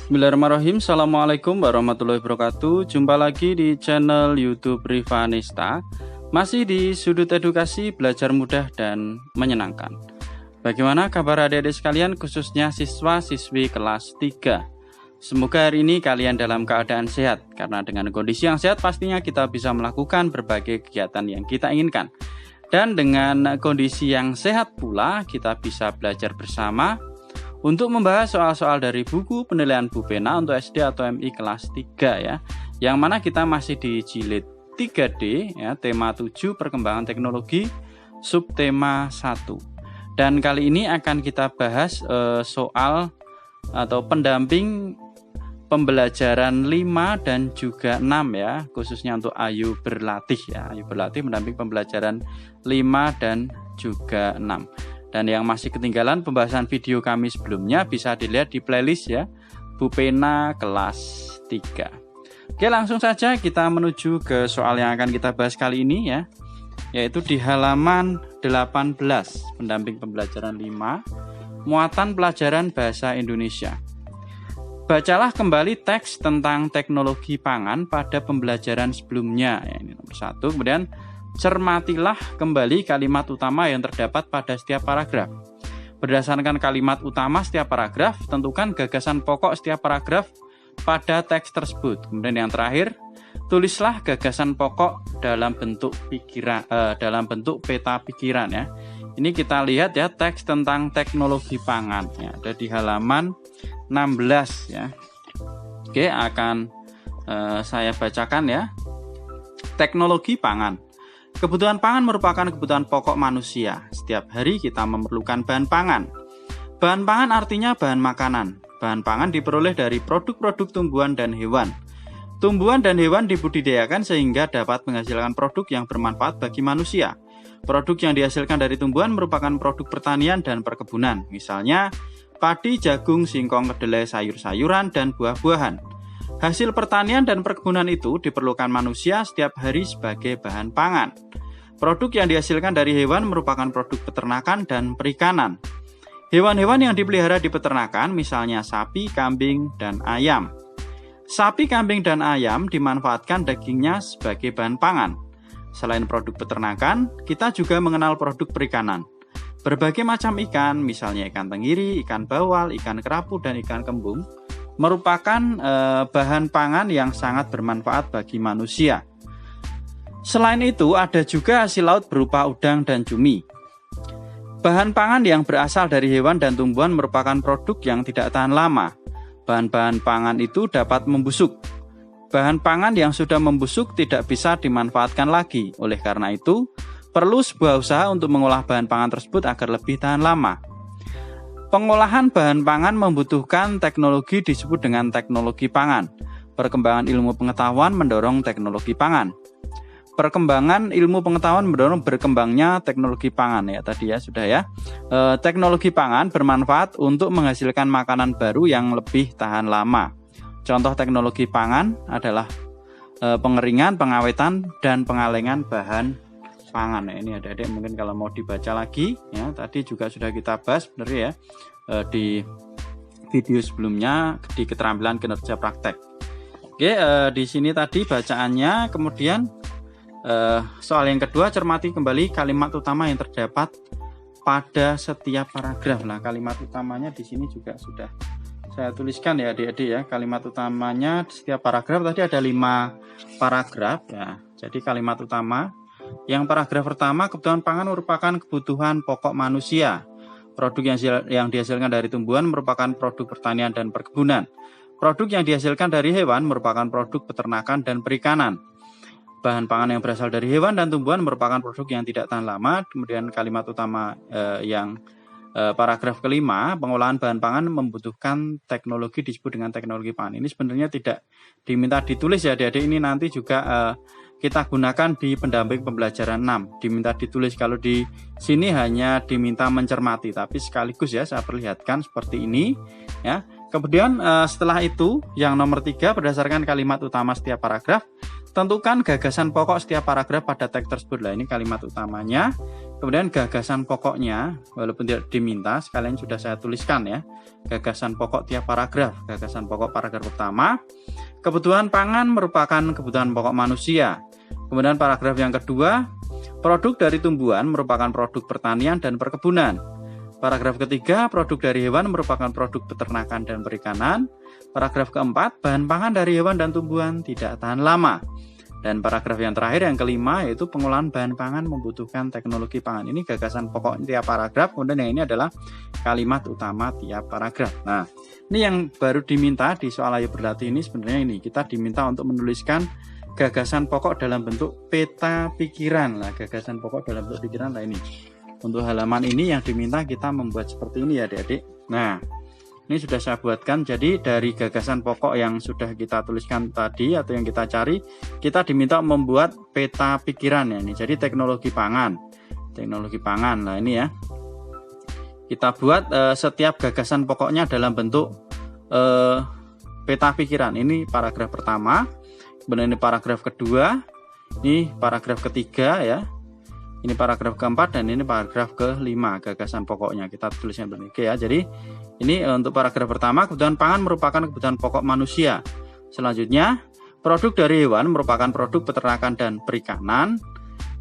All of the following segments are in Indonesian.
Bismillahirrahmanirrahim. Assalamualaikum warahmatullahi wabarakatuh. Jumpa lagi di channel YouTube Rivanista. Masih di sudut edukasi, belajar mudah dan menyenangkan. Bagaimana kabar adik-adik sekalian, khususnya siswa-siswi kelas 3? Semoga hari ini kalian dalam keadaan sehat, karena dengan kondisi yang sehat pastinya kita bisa melakukan berbagai kegiatan yang kita inginkan. Dan dengan kondisi yang sehat pula kita bisa belajar bersama untuk membahas soal-soal dari buku penilaian Bu Pena untuk SD atau MI kelas 3 ya. Yang mana kita masih di jilid 3D ya, tema 7 perkembangan teknologi, subtema 1. Dan kali ini akan kita bahas soal atau pendamping pembelajaran 5 dan juga 6 ya, khususnya untuk Ayu Berlatih ya. Ayu Berlatih mendamping pembelajaran 5 dan juga 6. Dan yang masih ketinggalan pembahasan video kami sebelumnya bisa dilihat di playlist ya, Bu Pena kelas 3. Oke, langsung saja kita menuju ke soal yang akan kita bahas kali ini ya, yaitu di halaman 18, pendamping pembelajaran 5, muatan pelajaran bahasa Indonesia. Bacalah kembali teks tentang teknologi pangan pada pembelajaran sebelumnya ya, ini nomor 1. Kemudian cermatilah kembali kalimat utama yang terdapat pada setiap paragraf. Berdasarkan kalimat utama setiap paragraf, tentukan gagasan pokok setiap paragraf pada teks tersebut. Kemudian yang terakhir, tulislah gagasan pokok dalam bentuk dalam bentuk peta pikiran ya. Ini kita lihat ya, teks tentang teknologi pangan ya, ada di halaman 16 ya. Oke, akan saya bacakan ya. Teknologi pangan. Kebutuhan pangan merupakan kebutuhan pokok manusia. Setiap hari kita memerlukan bahan pangan. Bahan pangan artinya bahan makanan. Bahan pangan diperoleh dari produk-produk tumbuhan dan hewan. Tumbuhan dan hewan dibudidayakan sehingga dapat menghasilkan produk yang bermanfaat bagi manusia. Produk yang dihasilkan dari tumbuhan merupakan produk pertanian dan perkebunan. Misalnya padi, jagung, singkong, kedelai, sayur-sayuran, dan buah-buahan. Hasil pertanian dan perkebunan itu diperlukan manusia setiap hari sebagai bahan pangan. Produk yang dihasilkan dari hewan merupakan produk peternakan dan perikanan. Hewan-hewan yang dipelihara di peternakan misalnya sapi, kambing, dan ayam. Sapi, kambing, dan ayam dimanfaatkan dagingnya sebagai bahan pangan. Selain produk peternakan, kita juga mengenal produk perikanan. Berbagai macam ikan, misalnya ikan tenggiri, ikan bawal, ikan kerapu, dan ikan kembung, merupakan bahan pangan yang sangat bermanfaat bagi manusia. Selain itu, ada juga hasil laut berupa udang dan cumi. Bahan pangan yang berasal dari hewan dan tumbuhan merupakan produk yang tidak tahan lama. Bahan-bahan pangan itu dapat membusuk. Bahan pangan yang sudah membusuk tidak bisa dimanfaatkan lagi. Oleh karena itu, perlu sebuah usaha untuk mengolah bahan pangan tersebut agar lebih tahan lama. Pengolahan bahan pangan membutuhkan teknologi disebut dengan teknologi pangan. Perkembangan ilmu pengetahuan mendorong teknologi pangan. Perkembangan ilmu pengetahuan mendorong berkembangnya teknologi pangan ya, tadi ya sudah ya. Teknologi pangan bermanfaat untuk menghasilkan makanan baru yang lebih tahan lama. Contoh teknologi pangan adalah pengeringan, pengawetan, dan pengalengan bahan pangan. Nah, ini adik-adik mungkin kalau mau dibaca lagi ya, tadi juga sudah kita bahas sebenarnya ya di video sebelumnya di keterampilan kinerja praktek. Oke, di sini tadi bacaannya. Kemudian soal yang kedua, cermati kembali kalimat utama yang terdapat pada setiap paragraf. Nah, kalimat utamanya di sini juga sudah saya tuliskan ya adik-adik ya. Kalimat utamanya di setiap paragraf tadi ada 5 paragraf ya. Jadi kalimat utama yang paragraf pertama, kebutuhan pangan merupakan kebutuhan pokok manusia. Produk yang dihasilkan dari tumbuhan merupakan produk pertanian dan perkebunan. Produk yang dihasilkan dari hewan merupakan produk peternakan dan perikanan. Bahan pangan yang berasal dari hewan dan tumbuhan merupakan produk yang tidak tahan lama. Kemudian kalimat utama yang paragraf kelima, pengolahan bahan pangan membutuhkan teknologi disebut dengan teknologi pangan. Ini sebenarnya tidak diminta ditulis ya adik-adik, ini nanti juga kita gunakan di pendamping pembelajaran 6. Diminta ditulis, kalau di sini hanya diminta mencermati, tapi sekaligus ya saya perlihatkan seperti ini ya. Kemudian setelah itu yang nomor 3, berdasarkan kalimat utama setiap paragraf, tentukan gagasan pokok setiap paragraf pada teks tersebut. Lah, ini kalimat utamanya. Kemudian gagasan pokoknya, walaupun tidak diminta, sekalian sudah saya tuliskan ya. Gagasan pokok tiap paragraf. Gagasan pokok paragraf pertama, kebutuhan pangan merupakan kebutuhan pokok manusia. Kemudian paragraf yang kedua, produk dari tumbuhan merupakan produk pertanian dan perkebunan. Paragraf ketiga, produk dari hewan merupakan produk peternakan dan perikanan. Paragraf keempat, bahan pangan dari hewan dan tumbuhan tidak tahan lama. Dan paragraf yang terakhir, yang kelima, yaitu pengolahan bahan pangan membutuhkan teknologi pangan. Ini gagasan pokok tiap paragraf, kemudian yang ini adalah kalimat utama tiap paragraf. Nah, ini yang baru diminta di soal Ayo Berlatih ini sebenarnya ini. Kita diminta untuk menuliskan gagasan pokok dalam bentuk peta pikiran. Nah, gagasan pokok dalam bentuk pikiran, nah ini. Untuk halaman ini yang diminta kita membuat seperti ini ya adik-adik. Nah, ini sudah saya buatkan. Jadi dari gagasan pokok yang sudah kita tuliskan tadi atau yang kita cari, kita diminta membuat peta pikiran ya ini. Jadi teknologi pangan. Teknologi pangan. Nah, ini ya. Kita buat setiap gagasan pokoknya dalam bentuk peta pikiran. Ini paragraf pertama. Kemudian ini paragraf kedua. Ini paragraf ketiga ya. Ini paragraf keempat dan ini paragraf kelima gagasan pokoknya kita tulisnya begini. Oke ya. Jadi ini untuk paragraf pertama, kebutuhan pangan merupakan kebutuhan pokok manusia. Selanjutnya, produk dari hewan merupakan produk peternakan dan perikanan.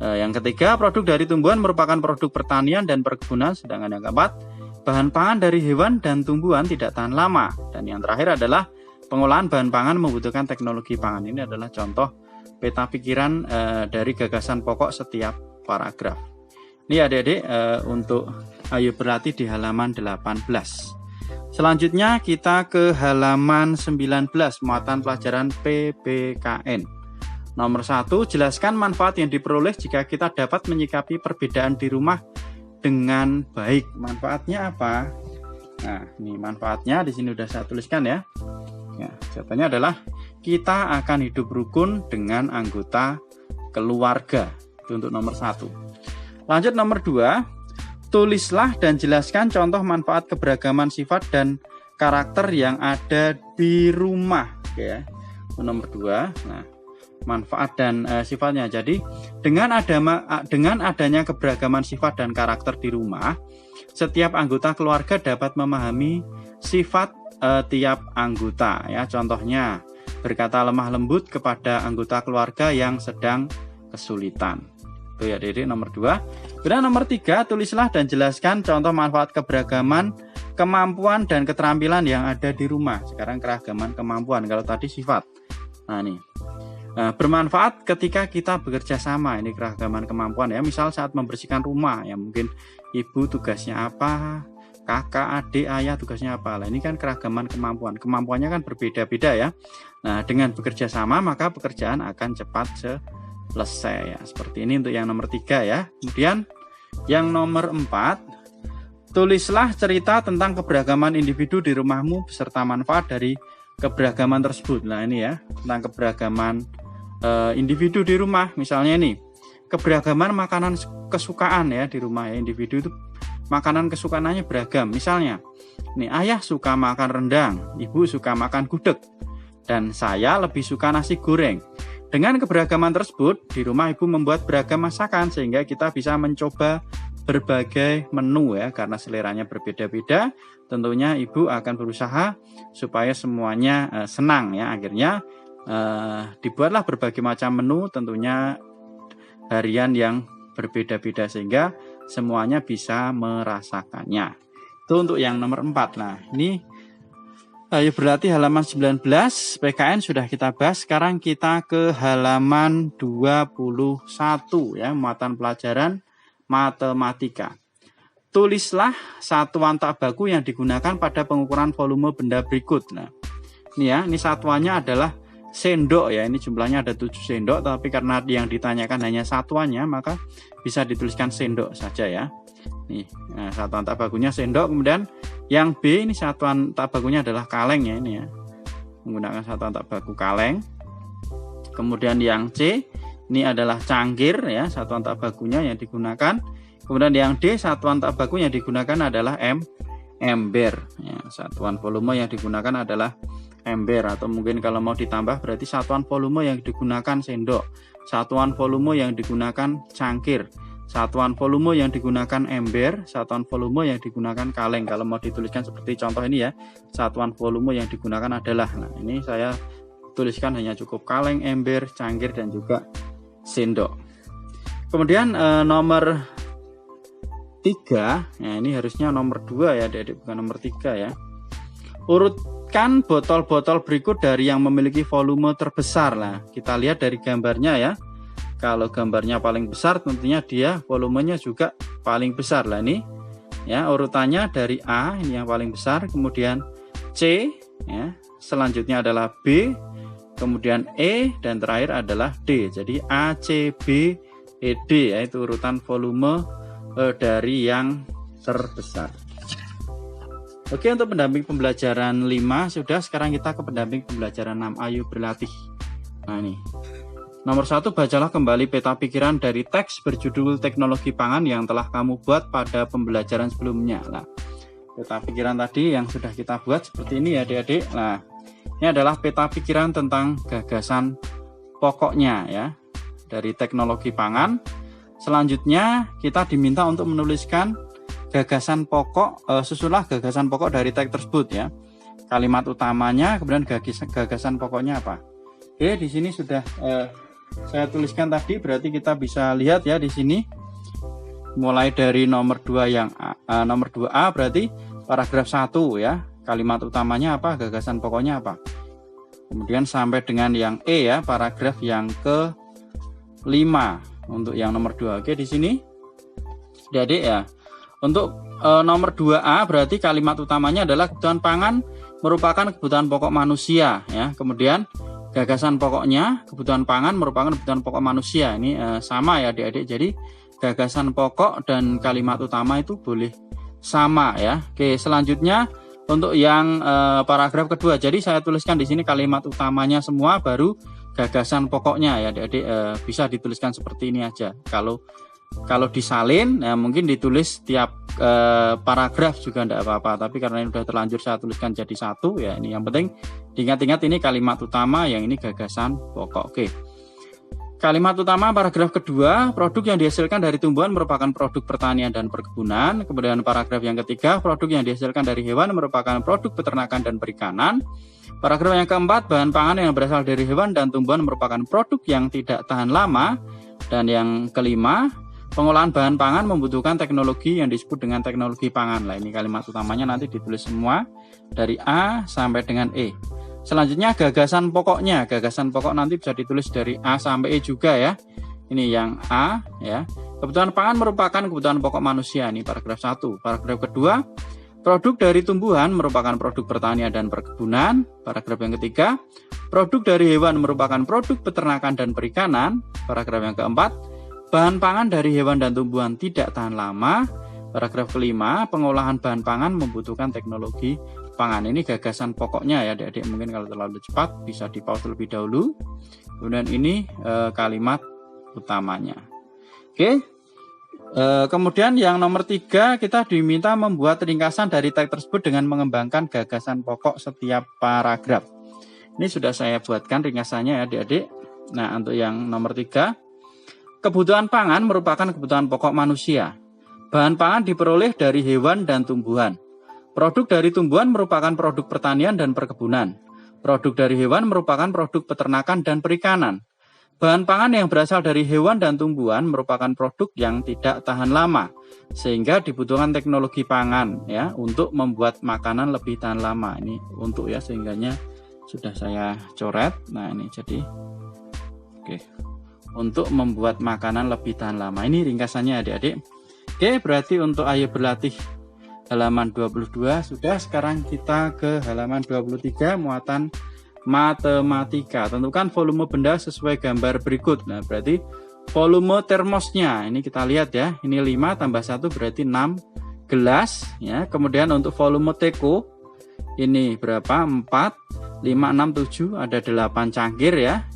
Yang ketiga, produk dari tumbuhan merupakan produk pertanian dan perkebunan. Sedangkan yang keempat, bahan pangan dari hewan dan tumbuhan tidak tahan lama. Dan yang terakhir adalah pengolahan bahan pangan membutuhkan teknologi pangan. Ini adalah contoh peta pikiran dari gagasan pokok setiap paragraf. Ini adik-adik untuk Ayo Berlatih di halaman 18. Selanjutnya kita ke halaman 19, muatan pelajaran PPKN. Nomor 1, jelaskan manfaat yang diperoleh jika kita dapat menyikapi perbedaan di rumah dengan baik. Manfaatnya apa? Nah, ini manfaatnya di sini sudah saya tuliskan ya. Ya, jawabannya adalah kita akan hidup rukun dengan anggota keluarga. Itu untuk nomor 1. Lanjut nomor 2, tulislah dan jelaskan contoh manfaat keberagaman sifat dan karakter yang ada di rumah. Oke ya. Nomor 2. Nah, manfaat dan sifatnya. Jadi dengan adanya keberagaman sifat dan karakter di rumah, setiap anggota keluarga dapat memahami sifat tiap anggota ya. Contohnya, berkata lemah lembut kepada anggota keluarga yang sedang kesulitan. Itu ya Dede nomor 2. Kemudian nomor 3, tulislah dan jelaskan contoh manfaat keberagaman, kemampuan dan keterampilan yang ada di rumah. Sekarang keragaman kemampuan, kalau tadi sifat. Nah ini. Nah, bermanfaat ketika kita bekerja sama. Ini keragaman kemampuan ya. Misal saat membersihkan rumah ya, mungkin ibu tugasnya apa, kakak, adik, ayah tugasnya apa. Nah, ini kan keragaman kemampuan. Kemampuannya kan berbeda-beda ya. Nah, dengan bekerja sama maka pekerjaan akan cepat selesai ya. Seperti ini untuk yang nomor 3 ya. Kemudian yang nomor 4, tulislah cerita tentang keberagaman individu di rumahmu beserta manfaat dari keberagaman tersebut. Nah ini ya, tentang keberagaman individu di rumah. Misalnya ini, keberagaman makanan kesukaan ya di rumah ya. Individu itu makanan kesukaannya beragam. Misalnya, nih ayah suka makan rendang, ibu suka makan gudeg, dan saya lebih suka nasi goreng. Dengan keberagaman tersebut, di rumah ibu membuat beragam masakan sehingga kita bisa mencoba berbagai menu ya, karena seleranya berbeda-beda. Tentunya ibu akan berusaha supaya semuanya senang ya. Akhirnya dibuatlah berbagai macam menu, tentunya harian yang berbeda-beda sehingga semuanya bisa merasakannya. Itu untuk yang nomor 4. Nah, ini Ayo Berlatih halaman 19, PKN sudah kita bahas. Sekarang kita ke halaman 21 ya, muatan pelajaran matematika. Tulislah satuan tak baku yang digunakan pada pengukuran volume benda berikut. Nah, ini ya, ini satuannya adalah sendok ya. Ini jumlahnya ada 7 sendok, tapi karena yang ditanyakan hanya satuannya, maka bisa dituliskan sendok saja ya. Nih, nah, satuan tak bakunya sendok. Kemudian yang B ini satuan tak bakunya adalah kaleng ya, ini ya. Menggunakan satuan tak baku kaleng. Kemudian yang C ini adalah cangkir ya, satuan tak bakunya yang digunakan. Kemudian yang D satuan tak baku yang digunakan adalah ember ya, satuan volume yang digunakan adalah ember, atau mungkin kalau mau ditambah berarti satuan volume yang digunakan sendok, satuan volume yang digunakan cangkir, Satuan volume yang digunakan ember, satuan volume yang digunakan kaleng. Kalau mau dituliskan seperti contoh ini ya, satuan volume yang digunakan adalah, nah ini saya tuliskan hanya cukup kaleng, ember, cangkir, dan juga sendok. Kemudian nomor 3, nah ini harusnya nomor 2 ya adik-adik, bukan nomor 3 ya. Urutkan botol-botol berikut dari yang memiliki volume terbesar. Nah, kita lihat dari gambarnya ya. Kalau gambarnya paling besar tentunya dia volumenya juga paling besar. Lah ini ya urutannya dari A, ini yang paling besar, kemudian C ya, selanjutnya adalah B, kemudian E, dan terakhir adalah D. Jadi A, C, B, E, D ya, itu urutan volume dari yang terbesar. Oke, untuk pendamping pembelajaran 5 sudah, sekarang kita ke pendamping pembelajaran 6. Ayo berlatih. Nah ini nomor 1, bacalah kembali peta pikiran dari teks berjudul Teknologi Pangan yang telah kamu buat pada pembelajaran sebelumnya. Nah, peta pikiran tadi yang sudah kita buat seperti ini ya adik-adik. Nah, ini adalah peta pikiran tentang gagasan pokoknya ya dari teknologi pangan. Selanjutnya kita diminta untuk menuliskan gagasan pokok, susulah gagasan pokok dari teks tersebut ya. Kalimat utamanya, kemudian gagasan pokoknya apa. Oke, di sini sudah saya tuliskan tadi, berarti kita bisa lihat ya di sini. Mulai dari nomor 2 yang nomor 2A berarti paragraf 1 ya. Kalimat utamanya apa, gagasan pokoknya apa. Kemudian sampai dengan yang E ya, paragraf yang ke-5 untuk yang nomor 2. Oke, di sini Adik ya. Untuk nomor 2A berarti kalimat utamanya adalah kebutuhan pangan merupakan kebutuhan pokok manusia ya. Kemudian gagasan pokoknya, kebutuhan pangan merupakan kebutuhan pokok manusia. Ini sama ya adik-adik. Jadi gagasan pokok dan kalimat utama itu boleh sama ya. Oke, selanjutnya untuk yang paragraf kedua. Jadi saya tuliskan di sini kalimat utamanya semua, baru gagasan pokoknya ya adik-adik. Bisa dituliskan seperti ini aja. Kalau disalin ya mungkin ditulis tiap paragraf juga tidak apa-apa, tapi karena ini sudah terlanjur saya tuliskan jadi satu ya. Ini yang penting diingat-ingat, ini kalimat utama, yang ini gagasan pokok. Oke. Kalimat utama paragraf kedua, produk yang dihasilkan dari tumbuhan merupakan produk pertanian dan perkebunan. Kemudian paragraf yang ketiga, produk yang dihasilkan dari hewan merupakan produk peternakan dan perikanan. Paragraf yang keempat, bahan pangan yang berasal dari hewan dan tumbuhan merupakan produk yang tidak tahan lama. Dan yang kelima, pengolahan bahan pangan membutuhkan teknologi yang disebut dengan teknologi pangan. Lah ini kalimat utamanya nanti ditulis semua dari A sampai dengan E. Selanjutnya gagasan pokoknya. Gagasan pokok nanti bisa ditulis dari A sampai E juga ya. Ini yang A ya. Kebutuhan pangan merupakan kebutuhan pokok manusia. Ini paragraf 1. Paragraf kedua, produk dari tumbuhan merupakan produk pertanian dan perkebunan. Paragraf yang ketiga, produk dari hewan merupakan produk peternakan dan perikanan. Paragraf yang keempat, bahan pangan dari hewan dan tumbuhan tidak tahan lama. Paragraf kelima, pengolahan bahan pangan membutuhkan teknologi pangan. Ini gagasan pokoknya ya adik-adik. Mungkin kalau terlalu cepat bisa di pause terlebih dahulu. Kemudian ini kalimat utamanya. Oke. Kemudian yang nomor 3, kita diminta membuat ringkasan dari teks tersebut dengan mengembangkan gagasan pokok setiap paragraf. Ini sudah saya buatkan ringkasannya ya adik-adik. Nah, untuk yang nomor 3, kebutuhan pangan merupakan kebutuhan pokok manusia. Bahan pangan diperoleh dari hewan dan tumbuhan. Produk dari tumbuhan merupakan produk pertanian dan perkebunan. Produk dari hewan merupakan produk peternakan dan perikanan. Bahan pangan yang berasal dari hewan dan tumbuhan merupakan produk yang tidak tahan lama, sehingga dibutuhkan teknologi pangan ya untuk membuat makanan lebih tahan lama. Ini untuk ya, sehingganya sudah saya coret. Nah ini jadi oke. Untuk membuat makanan lebih tahan lama. Ini ringkasannya adik-adik. Oke, berarti untuk ayo berlatih halaman 22 sudah. Sekarang kita ke halaman 23, muatan matematika. Tentukan volume benda sesuai gambar berikut. Nah, berarti volume termosnya ini kita lihat ya. Ini 5 tambah 1 berarti 6 gelas ya. Kemudian untuk volume teko ini berapa? 4, 5, 6, 7, ada 8 cangkir ya.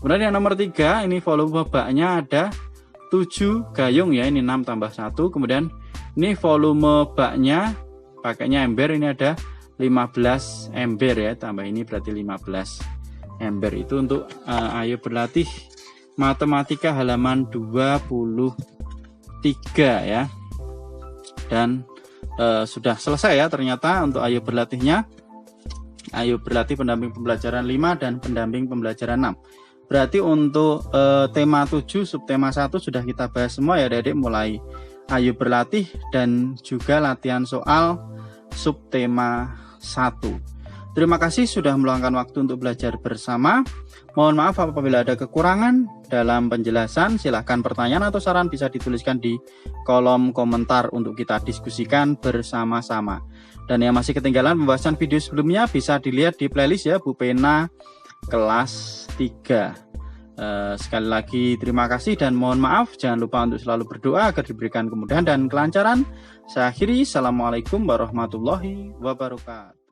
Kemudian yang nomor 3, ini volume baknya ada 7 gayung ya. Ini 6 tambah 1. Kemudian ini volume baknya pakainya ember, ini ada 15 ember ya, tambah ini berarti 15 ember. Itu untuk ayo berlatih matematika halaman 23. 3 ya. Dan sudah selesai ya ternyata untuk ayo berlatihnya. Ayo berlatih pendamping pembelajaran 5 dan pendamping pembelajaran 6. Berarti untuk tema 7 subtema 1 sudah kita bahas semua ya Adik-adik, mulai ayo berlatih dan juga latihan soal subtema 1. Terima kasih sudah meluangkan waktu untuk belajar bersama. Mohon maaf apabila ada kekurangan dalam penjelasan. Silahkan pertanyaan atau saran bisa dituliskan di kolom komentar untuk kita diskusikan bersama-sama. Dan yang masih ketinggalan pembahasan video sebelumnya bisa dilihat di playlist ya, Bu Pena kelas 3. Sekali lagi terima kasih dan mohon maaf. Jangan lupa untuk selalu berdoa agar diberikan kemudahan dan kelancaran. Saya akhiri. Assalamualaikum warahmatullahi wabarakatuh.